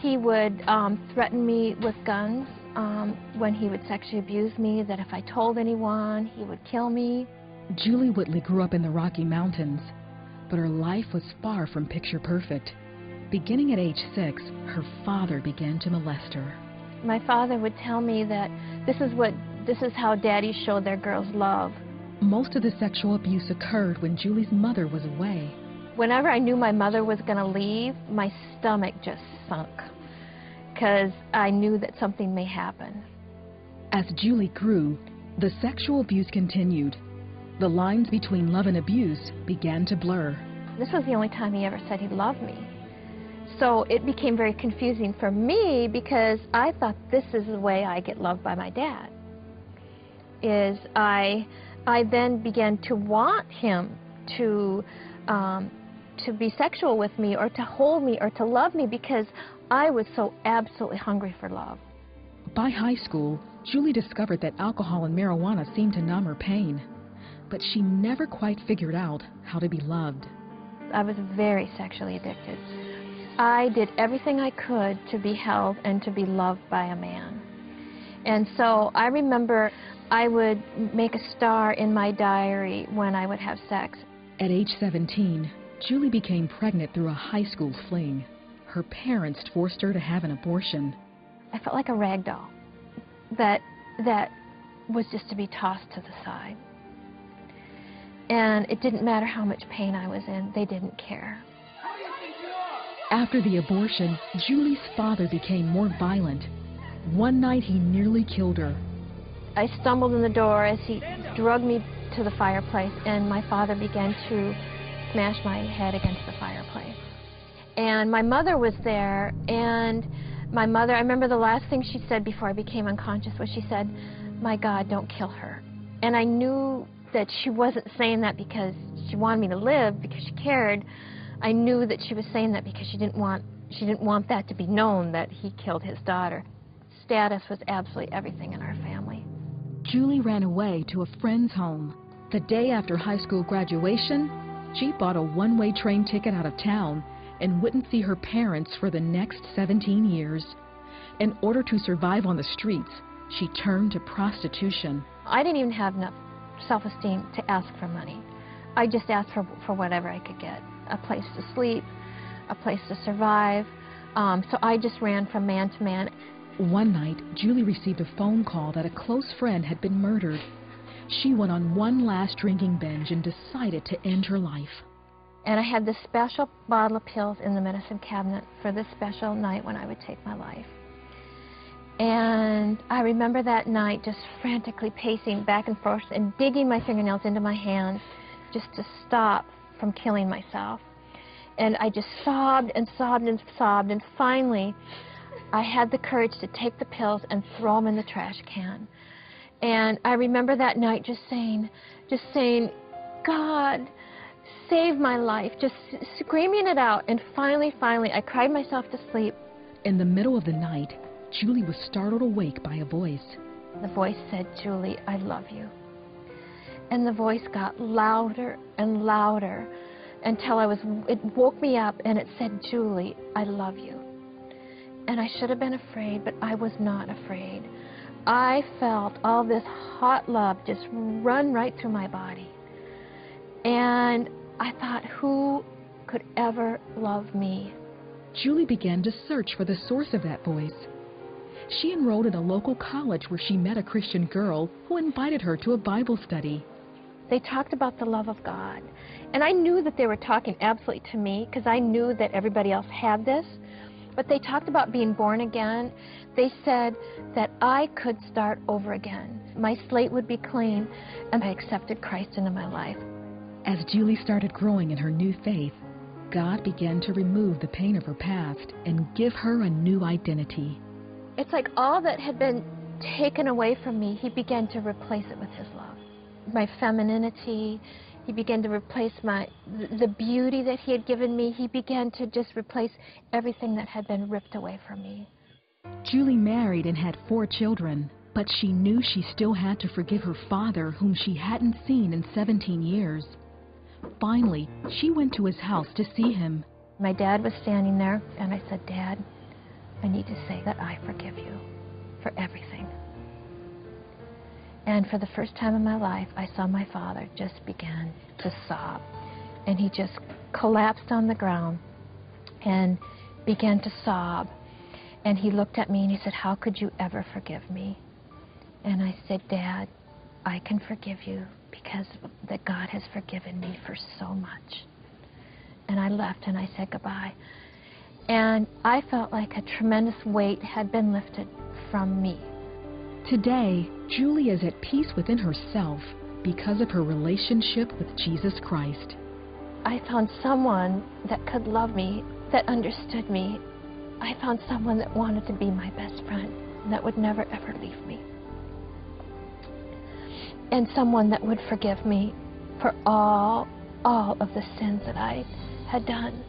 He would threaten me with guns when he would sexually abuse me, that if I told anyone, he would kill me. Julie Whitley grew up in the Rocky Mountains, but her life was far from picture perfect. Beginning at age 6, her father began to molest her. My father would tell me that this is how daddies showed their girls love. Most of the sexual abuse occurred when Julie's mother was away. Whenever I knew my mother was going to leave, my stomach just sunk, because I knew that something may happen. As Julie grew, the sexual abuse continued. The lines between love and abuse began to blur. This was the only time he ever said he loved me. So it became very confusing for me, because I thought this is the way I get loved by my dad. I then began to want him to be sexual with me, or to hold me, or to love me, because I was so absolutely hungry for love. By high school, Julie discovered that alcohol and marijuana seemed to numb her pain, but she never quite figured out how to be loved. I was very sexually addicted. I did everything I could to be held and to be loved by a man. And so I remember I would make a star in my diary when I would have sex. At age 17, Julie became pregnant through a high school fling. Her parents forced her to have an abortion. I felt like a rag doll that was just to be tossed to the side. And it didn't matter how much pain I was in, they didn't care. After the abortion, Julie's father became more violent. One night, he nearly killed her. I stumbled in the door as he dragged me to the fireplace, and my father began to smash my head against the fireplace. And my mother was there, and my mother, I remember the last thing she said before I became unconscious was she said, "My God, don't kill her." And I knew that she wasn't saying that because she wanted me to live, because she cared. I knew that she was saying that because she didn't want that to be known that he killed his daughter. Status was absolutely everything in our family. Julie ran away to a friend's home. The day after high school graduation, she bought a one-way train ticket out of town and wouldn't see her parents for the next 17 years. In order to survive on the streets, she turned to prostitution. I didn't even have enough self-esteem to ask for money. I just asked for whatever I could get. A place to sleep, a place to survive. So I just ran from man to man. One night, Julie received a phone call that a close friend had been murdered. She went on one last drinking binge and decided to end her life. And I had this special bottle of pills in the medicine cabinet for this special night when I would take my life. And I remember that night just frantically pacing back and forth and digging my fingernails into my hands just to stop from killing myself. And I just sobbed and sobbed and sobbed, and finally I had the courage to take the pills and throw them in the trash can. And I remember that night just saying, "God, save my life," just screaming it out. And finally, I cried myself to sleep. In the middle of the night, Julie was startled awake by a voice. The voice said, "Julie, I love you." And the voice got louder and louder until it woke me up, and it said, "Julie, I love you." And I should have been afraid, but I was not afraid. I felt all this hot love just run right through my body. And I thought, who could ever love me? Julie began to search for the source of that voice. She enrolled in a local college where she met a Christian girl who invited her to a Bible study. They talked about the love of God. And I knew that they were talking absolutely to me, because I knew that everybody else had this. But they talked about being born again. They said that I could start over again. My slate would be clean, and I accepted Christ into my life. As Julie started growing in her new faith, God began to remove the pain of her past and give her a new identity. It's like all that had been taken away from me, he began to replace it with his love. My femininity, he began to replace the beauty that he had given me. He began to just replace everything that had been ripped away from me. Julie married and had 4 children, but she knew she still had to forgive her father, whom she hadn't seen in 17 years. Finally, she went to his house to see him. My dad was standing there, and I said, "Dad, I need to say that I forgive you for everything. And for the first time in my life, I saw my father just begin to sob. And he just collapsed on the ground and began to sob. And he looked at me and he said, "How could you ever forgive me?" And I said, "Dad, I can forgive you because that God has forgiven me for so much." And I left and I said goodbye. And I felt like a tremendous weight had been lifted from me. Today, Julie is at peace within herself because of her relationship with Jesus Christ. I found someone that could love me, that understood me. I found someone that wanted to be my best friend, that would never ever leave me. And someone that would forgive me for all of the sins that I had done.